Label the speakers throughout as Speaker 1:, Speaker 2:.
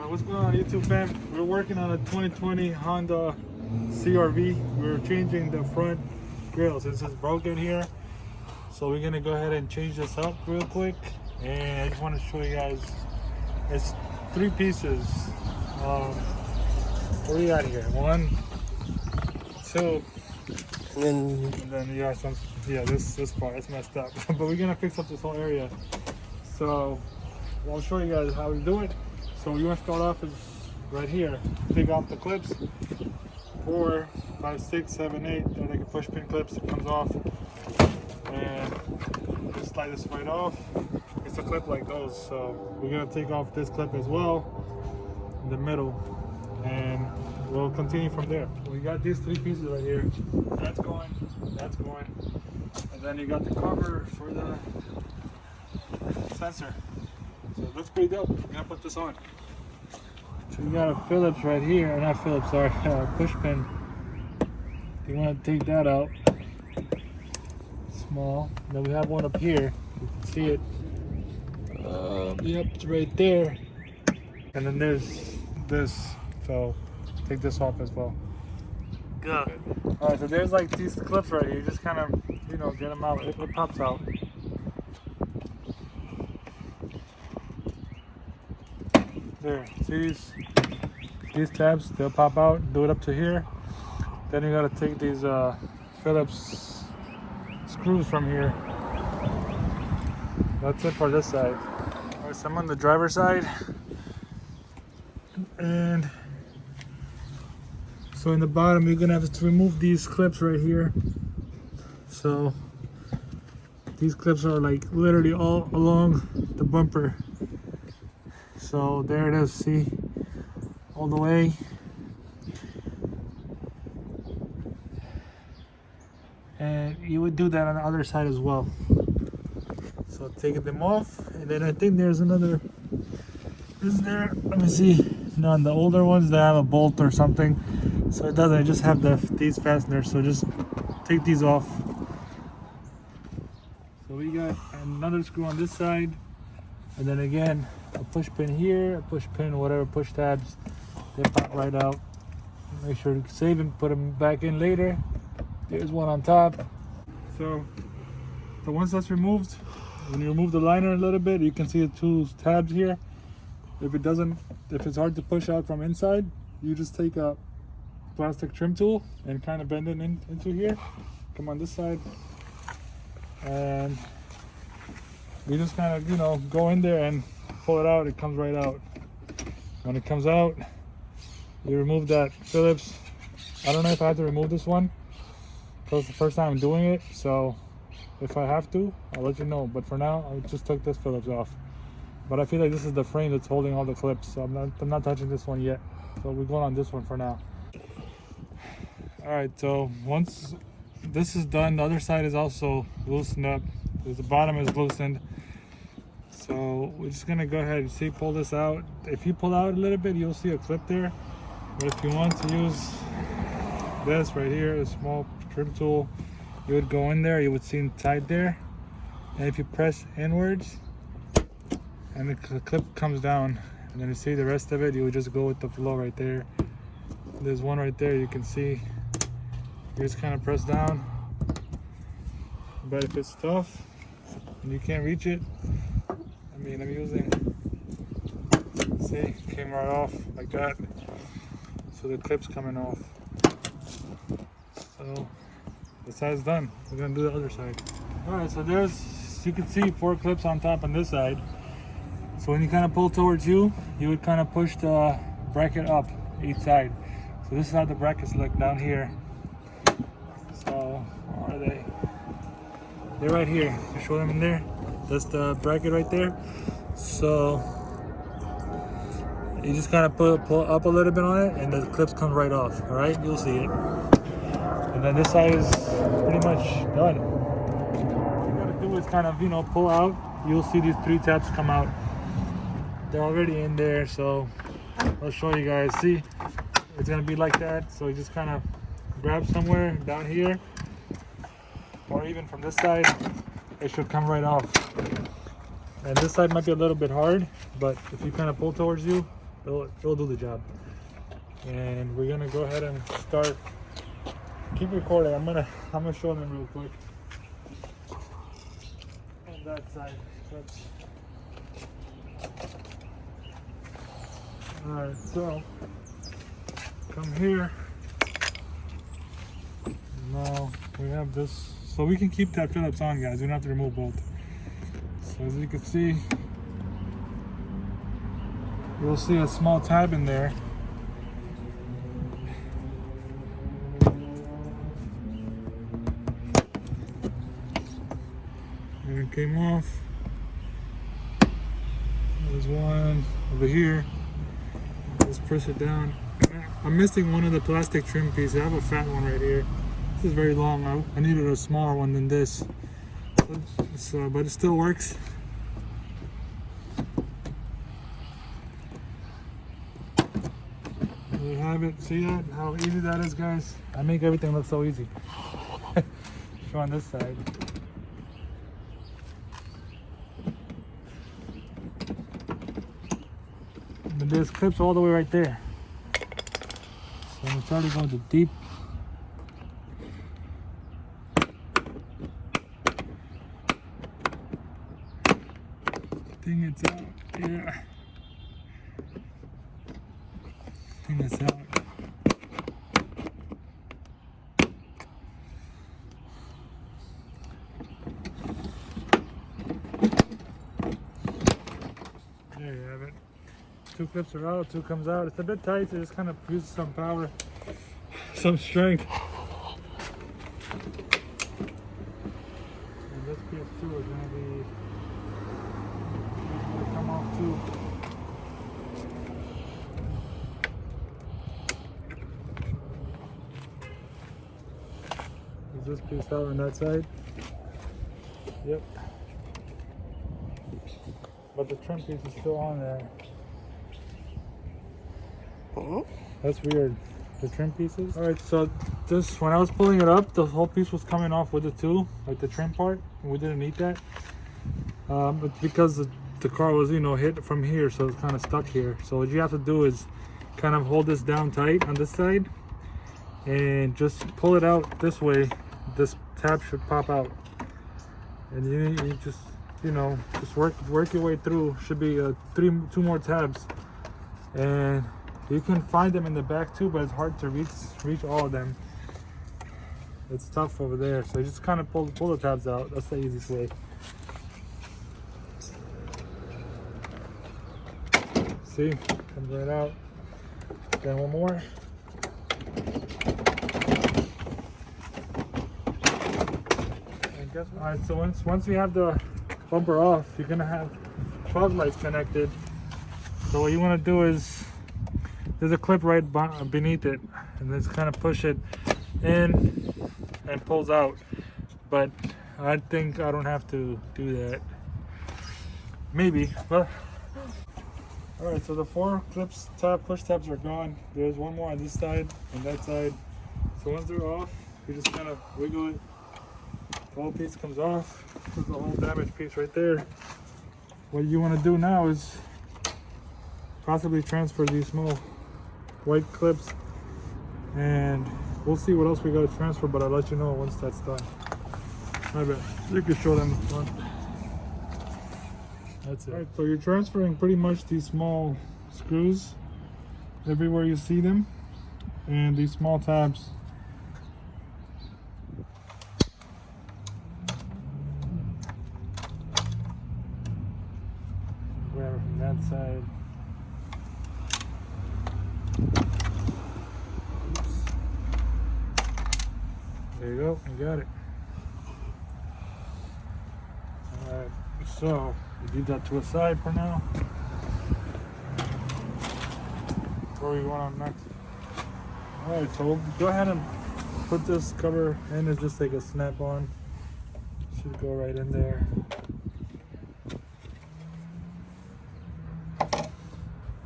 Speaker 1: What's going on, YouTube fam? We're working on a 2020 Honda CRV. We're changing the front grill since it's broken here. So we're gonna go ahead and change this up real quick. And I just want to show you guys, it's 3 pieces. What do you got here? 1, 2, and then you got some, this part, it's messed up. But we're gonna fix up this whole area. So I'll show you guys how we do it. So you want to start off is right here. Take off the clips, 4, 5, 6, 7, 8. They're like a push pin clips. It comes off, and just slide this right off. It's a clip like those. So we're gonna take off this clip as well in the middle, and we'll continue from there. We got these 3 pieces right here. That's going, and then you got the cover for the sensor. So it looks pretty dope. We're gonna put this on. So we got a Phillips right here, not Phillips, sorry, push pin. You want to take that out. Small. Then we have one up here. You can see it. Yep, it's right there. And then there's this. So take this off as well. Good. All right, so there's like these clips right here. You just kind of, get them out. It pops out. There, see these tabs, they'll pop out, do it up to here. Then you gotta take these Phillips screws from here. That's it for this side. Alright, so I'm on the driver's side. And so in the bottom, you're gonna have to remove these clips right here. So these clips are like literally all along the bumper. So there it is, see, all the way. And you would do that on the other side as well. So taking them off, and then I think there's another, is there, let me see. No, on the older ones they have a bolt or something. So it doesn't, I just have these fasteners, so just take these off. So we got another screw on this side, and then again, a push pin here, a push pin, whatever, push tabs, they pop right out. Make sure to save them, put them back in later. There's one on top. So once that's removed, when you remove the liner a little bit, you can see the 2 tabs here. If it's hard to push out from inside, you just take a plastic trim tool and kind of bend it into here. Come on this side, and you just kind of, go in there and pull it out. It comes right out. When it comes out, you remove that Phillips. I don't know if I have to remove this one because it's the first time I'm doing it, so if I have to, I'll let you know. But for now, I just took this Phillips off. But I feel like this is the frame that's holding all the clips, so I'm not touching this one yet. So we're going on this one for now. All right, so once this is done, the other side is also loosened up. The bottom is loosened. So we're just gonna go ahead and see, pull this out. If you pull out a little bit, you'll see a clip there. But if you want to use this right here, a small trim tool, you would go in there, you would see inside there. And if you press inwards, and the clip comes down, and then you see the rest of it, you would just go with the flow right there. There's one right there, you can see. You just kind of press down. But if it's tough and you can't reach it, I'm using, see, came right off like that. So the clip's coming off. So the side's done. We're gonna do the other side. All right, so you can see 4 clips on top on this side. So when you kind of pull towards you would kind of push the bracket up each side. So this is how the brackets look down here. So where are they? They're right here. You show them in there. That's the bracket right there. So you just kind of pull up a little bit on it, and the clips come right off. All right, you'll see it. And then this side is pretty much done. What you gotta do is kind of, pull out. You'll see these 3 tabs come out. They're already in there, so I'll show you guys. See, it's gonna be like that. So you just kind of grab somewhere down here, or even from this side, it should come right off. And this side might be a little bit hard, but if you kind of pull towards you, It'll do the job. And we're gonna go ahead and start. Keep recording. I'm gonna show them real quick. On that side. Alright, so come here. Now we have this, so we can keep that Phillips on, guys. We don't have to remove both. So as you can see, you'll see a small tab in there. And it came off. There's one over here. Let's push it down. I'm missing one of the plastic trim pieces. I have a fat one right here. This is very long. I needed a smaller one than this. But it still works. There you have it. See that? How easy that is, guys? I make everything look so easy. Show on this side. But there's clips all the way right there. So I'm gonna try to go to deep. I think it's out. Yeah. I think it's out. There you have it. 2 clips are out, 2 comes out. It's a bit tight, so it just kind of uses some power, some strength. And this piece too is going to come off too. Is this piece out on that side? Yep. But the trim piece is still on there. That's weird. The trim pieces. Alright, so this, when I was pulling it up, the whole piece was coming off with it too, like the trim part, and we didn't need that. But because the car was, you know, hit from here, so it's kind of stuck here. So what you have to do is kind of hold this down tight on this side and just pull it out this way. This tab should pop out, and you just, you know, just work your way through. Should be 2 more tabs, and you can find them in the back too, but it's hard to reach all of them. It's tough over there, so you just kind of pull the tabs out. That's the easiest way. See, comes right out. Then one more. And guess what? All right, so once you have the bumper off, you're gonna have fog lights connected. So what you want to do is, there's a clip right beneath it, and just kind of push it in and pulls out. But I think I don't have to do that. Maybe, but all right. So the 4 clips, push tabs are gone. There's one more on this side and that side. So once they're off, you just kind of wiggle it. The whole piece comes off. There's a whole damaged piece right there. What you want to do now is possibly transfer these small white clips, and we'll see what else we got to transfer, but I'll let you know once that's done. I bet you can show them the front. That's it. All right, so you're transferring pretty much these small screws everywhere you see them, and these small tabs. Grab it from that side. There you go, you got it. Alright, so we leave that to a side for now. Where are we going on next? Alright, so we'll go ahead and put this cover in. It's just like a snap-on. Should go right in there.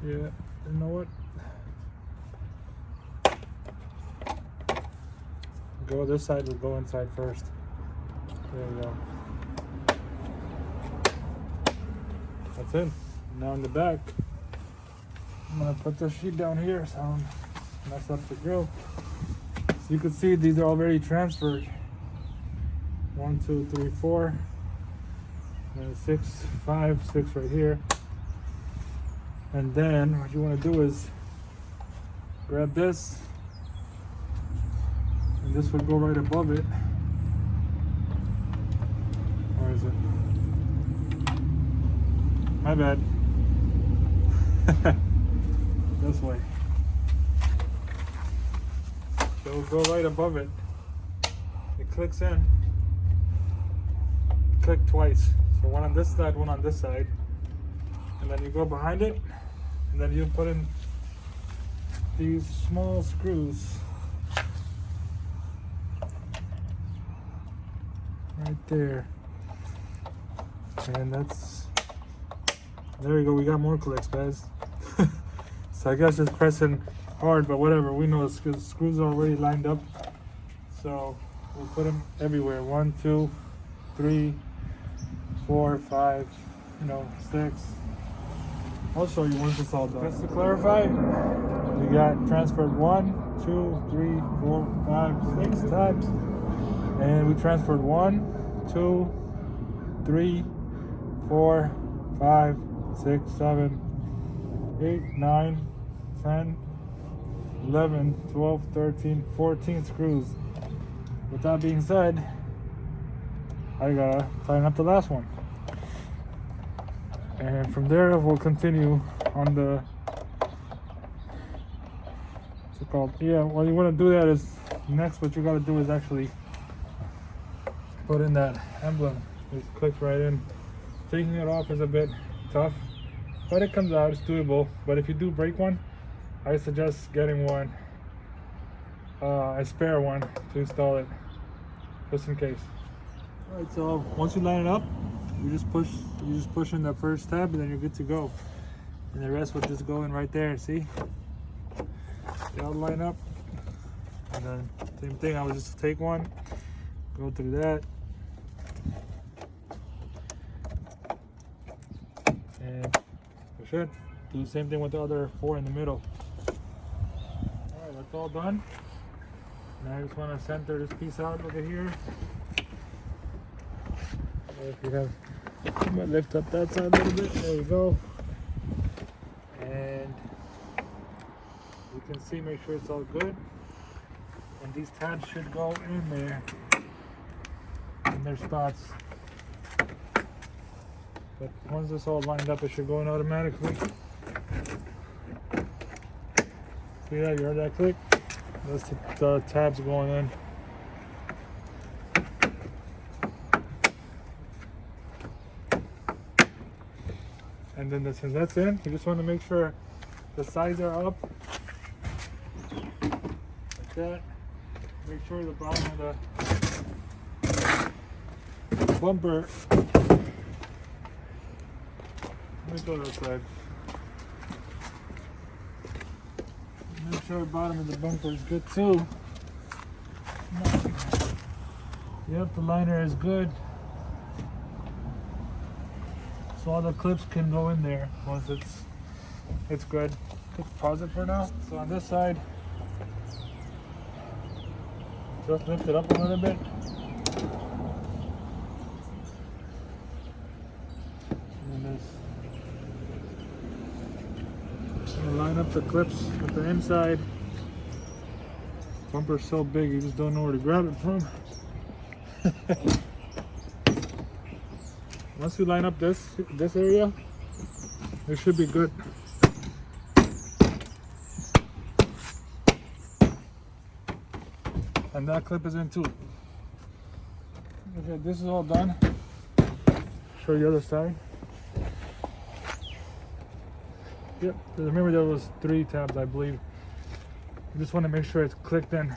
Speaker 1: Yeah, you know what? Go this side, we'll go inside first. There we go. That's it. Now in the back, I'm gonna put the sheet down here so I don't mess up the grill. So you can see these are already transferred. 1, 2, 3, 4, and 6, 5, 6 right here. And then what you want to do is grab this, and this would go right above it. Where is it? My bad. This way. So it'll go right above it. It clicks in. Click twice. So one on this side, one on this side. And then you go behind it, and then you put in these small screws right there. And that's, there we go, we got more clicks, guys. So I guess just pressing hard, but whatever, we know the screws are already lined up. So we'll put them everywhere. 1, 2, 3, 4, 5, 6. I'll show you once it's all done. Just to clarify, we got transferred 1, 2, 3, 4, 5, 6 times. And we transferred 1, 2, 3, 4, 5, 6, 7, 8, 9, 10, 11, 12, 13, 14 screws. With that being said, I gotta tighten up the last one. And from there, we'll continue on the, what's it called? Yeah, well, you want to do that is, next what you got to do is actually put in that emblem. Just click right in. Taking it off is a bit tough, but it comes out, it's doable. But if you do break one, I suggest getting one, a spare one to install it, just in case. All right, so once you line it up, you just push in the first tab, and then you're good to go. And the rest will just go in right there. See? They all line up. And then same thing. I would just take one, go through that, and we should do the same thing with the other 4 in the middle. All right, that's all done. Now I just want to center this piece out over here. If you have, I'm gonna lift up that side a little bit. There we go. And you can see, make sure it's all good. And these tabs should go in there, in their spots. But once it's all lined up, it should go in automatically. See that? You heard that click? That's the tabs going in. And then since that's in, you just want to make sure the sides are up, like that. Make sure the bottom of the bumper, let me go to that side. Make sure the bottom of the bumper is good too. Yep, the liner is good. So all the clips can go in there once it's good. Just pause it for now. So on this side, just lift it up a little bit. And then line up the clips with the inside. Bumper's so big, you just don't know where to grab it from. Once you line up this area, it should be good. And that clip is in too. Okay, this is all done. Show you the other side. Yep, remember there was 3 tabs, I believe. You just want to make sure it's clicked in.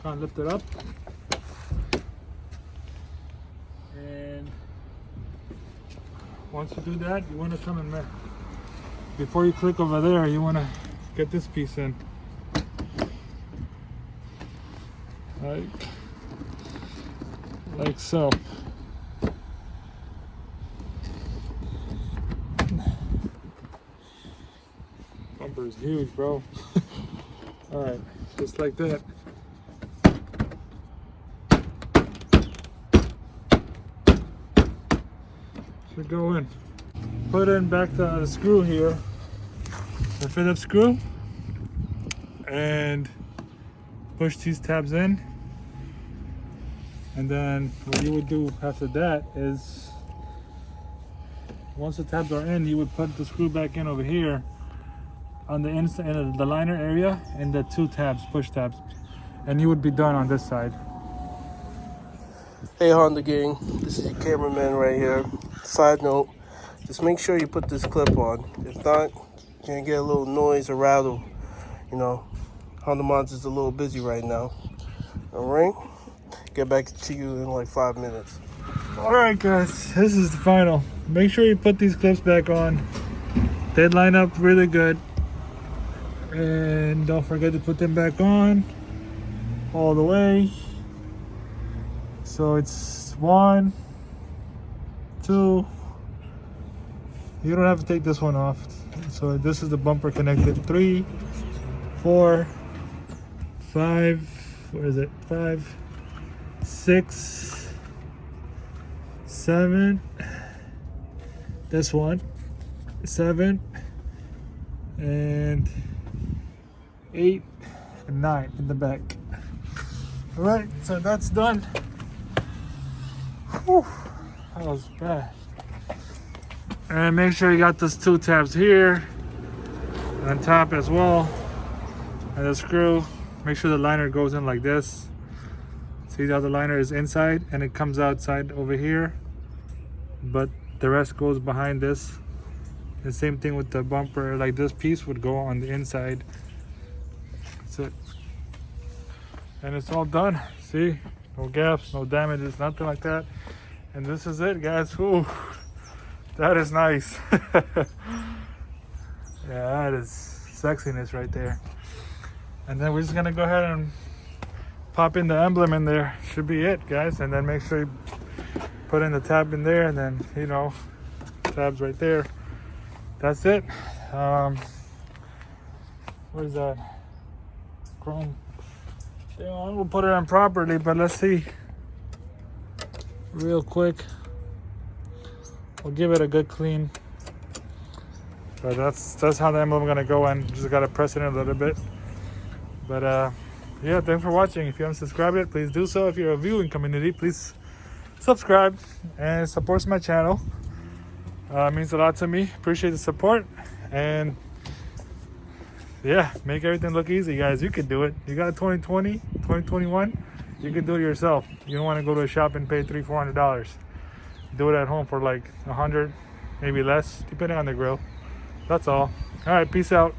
Speaker 1: Kind of lift it up, and once you do that, you want to come and before you click over there, you want to get this piece in, like so. bumper is huge, bro. All right, just like that. Should go in. Put in back the screw here, the Phillips screw, and push these tabs in. And then what you would do after that is, once the tabs are in, you would put the screw back in over here on the inside of the liner area and the 2 tabs, push tabs, and you would be done on this side.
Speaker 2: Hey Honda gang, this is your cameraman right here. Side note, just make sure you put this clip on. If not, you're gonna get a little noise or rattle. You know, Honda Mods is a little busy right now. Alright? Get back to you in like 5 minutes.
Speaker 1: Alright guys, this is the final. Make sure you put these clips back on. They line up really good. And don't forget to put them back on all the way. So it's 1, 2. You don't have to take this one off. So this is the bumper connected. 3, 4, 5. Where is it? 5, 6, 7. This one. 7 and 8 and 9 in the back. All right, so that's done. Whew, that was bad. And make sure you got those 2 tabs here on top as well, and the screw. Make sure the liner goes in like this. See how the liner is inside and it comes outside over here, but the rest goes behind this. The same thing with the bumper, like this piece would go on the inside. That's it. And it's all done. See, no gaps, no damages, nothing like that. And this is it, guys. Ooh, that is nice. Yeah, that is sexiness right there. And then we're just gonna go ahead and pop in the emblem in there. Should be it, guys. And then make sure you put in the tab in there, and then, you know, tabs right there. That's it. What is that? Chrome. We'll put it on properly, but let's see real quick. We'll give it a good clean. But that's how the emblem gonna go in. Just gotta press it in a little bit. But yeah, thanks for watching. If you haven't subscribed yet, please do so. If you're a viewing community, please subscribe and support my channel. It means a lot to me. Appreciate the support. And yeah, make everything look easy, guys. You can do it. You got a 2020, 2021. You can do it yourself. You don't want to go to a shop and pay $300-400. Do it at home for like $100, maybe less, depending on the grill. That's all. All right, peace out.